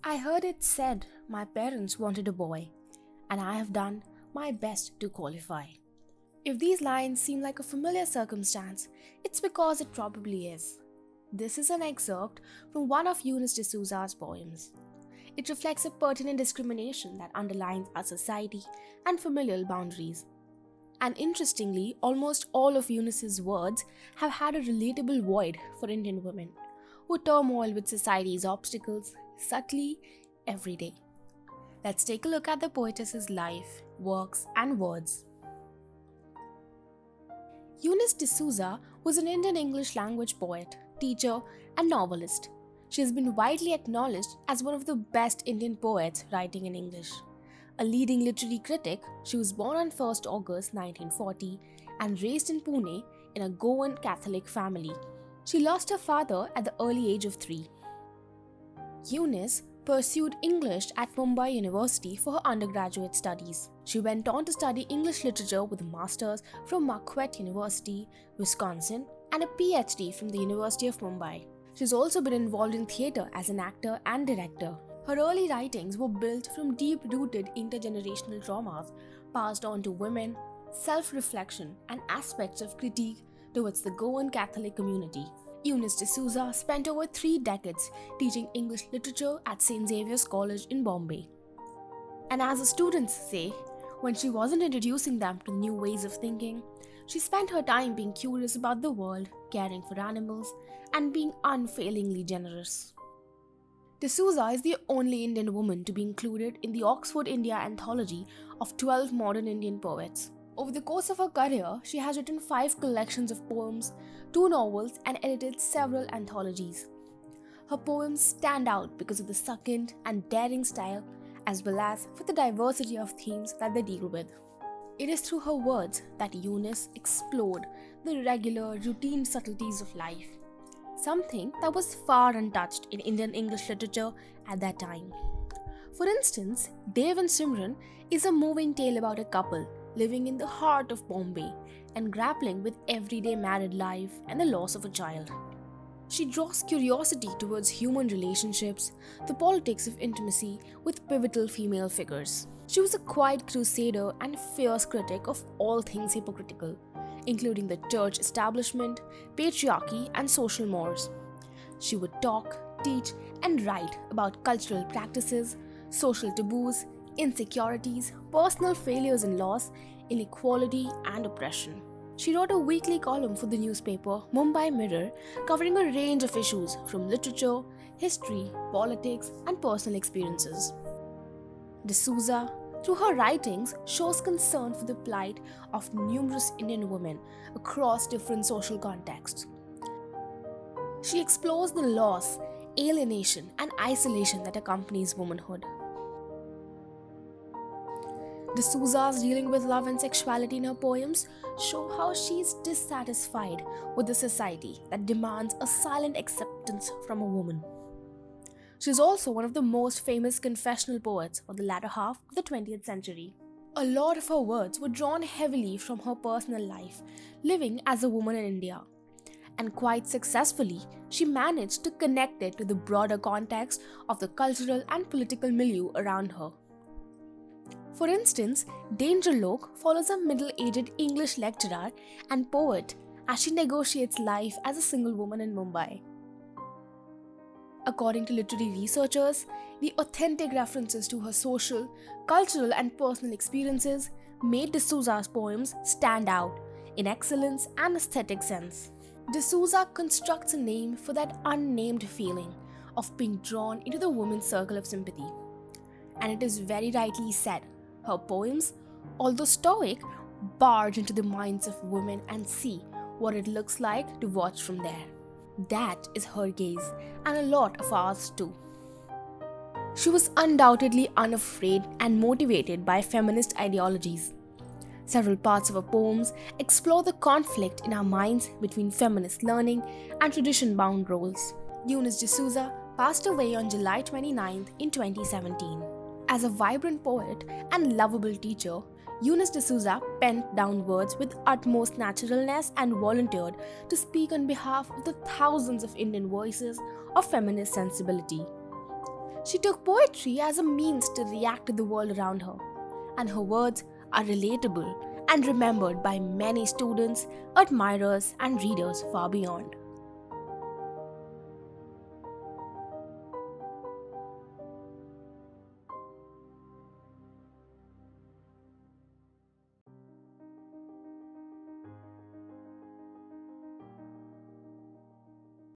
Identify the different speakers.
Speaker 1: I heard it said my parents wanted a boy, and I have done my best to qualify. If these lines seem like a familiar circumstance, it's because it probably is. This is an excerpt from one of Eunice De Souza's poems. It reflects a pertinent discrimination that underlines our society and familial boundaries. And interestingly, almost all of Eunice's words have had a relatable void for Indian women, who turmoil with society's obstacles subtly every day. Let's take a look at the poetess's life, works, and words. Eunice De Souza was an Indian English language poet, teacher, and novelist. She has been widely acknowledged as one of the best Indian poets writing in English. A leading literary critic, she was born on 1st August 1940 and raised in Pune in a Goan Catholic family. She lost her father at the early age of 3. Eunice pursued English at Mumbai University for her undergraduate studies. She went on to study English literature with a master's from Marquette University, Wisconsin, and a PhD from the University of Mumbai. She's also been involved in theatre as an actor and director. Her early writings were built from deep-rooted intergenerational traumas passed on to women, self-reflection, and aspects of critique towards the Goan Catholic community. Eunice De Souza spent over 3 decades teaching English literature at St. Xavier's College in Bombay. And as the students say, when she wasn't introducing them to new ways of thinking, she spent her time being curious about the world, caring for animals, and being unfailingly generous. De Souza is the only Indian woman to be included in the Oxford India anthology of 12 modern Indian poets. Over the course of her career, she has written 5 collections of poems, 2 novels, and edited several anthologies. Her poems stand out because of the succinct and daring style, as well as for the diversity of themes that they deal with. It is through her words that Eunice explored the regular, routine subtleties of life, something that was far untouched in Indian English literature at that time. For instance, Dev and Simran is a moving tale about a couple living in the heart of Bombay and grappling with everyday married life and the loss of a child. She draws curiosity towards human relationships, the politics of intimacy with pivotal female figures. She was a quiet crusader and fierce critic of all things hypocritical, including the church establishment, patriarchy, and social mores. She would talk, teach, and write about cultural practices, social taboos, insecurities, personal failures and loss, inequality, and oppression. She wrote a weekly column for the newspaper Mumbai Mirror covering a range of issues from literature, history, politics, and personal experiences. De Souza, through her writings, shows concern for the plight of numerous Indian women across different social contexts. She explores the loss, alienation, and isolation that accompanies womanhood. De Souza's dealing with love and sexuality in her poems show how she is dissatisfied with the society that demands a silent acceptance from a woman. She is also one of the most famous confessional poets of the latter half of the 20th century. A lot of her words were drawn heavily from her personal life, living as a woman in India. And quite successfully, she managed to connect it to the broader context of the cultural and political milieu around her. For instance, Danger Lok follows a middle-aged English lecturer and poet as she negotiates life as a single woman in Mumbai. According to literary researchers, the authentic references to her social, cultural, and personal experiences made De Souza's poems stand out in excellence and aesthetic sense. De Souza constructs a name for that unnamed feeling of being drawn into the woman's circle of sympathy. And it is very rightly said, her poems, although stoic, barge into the minds of women and see what it looks like to watch from there. That is her gaze, and a lot of ours too. She was undoubtedly unafraid and motivated by feminist ideologies. Several parts of her poems explore the conflict in our minds between feminist learning and tradition-bound roles. Eunice De Souza passed away on July 29th in 2017. As a vibrant poet and lovable teacher, Eunice De Souza penned down words with utmost naturalness and volunteered to speak on behalf of the thousands of Indian voices of feminist sensibility. She took poetry as a means to react to the world around her, and her words are relatable and remembered by many students, admirers, and readers far beyond.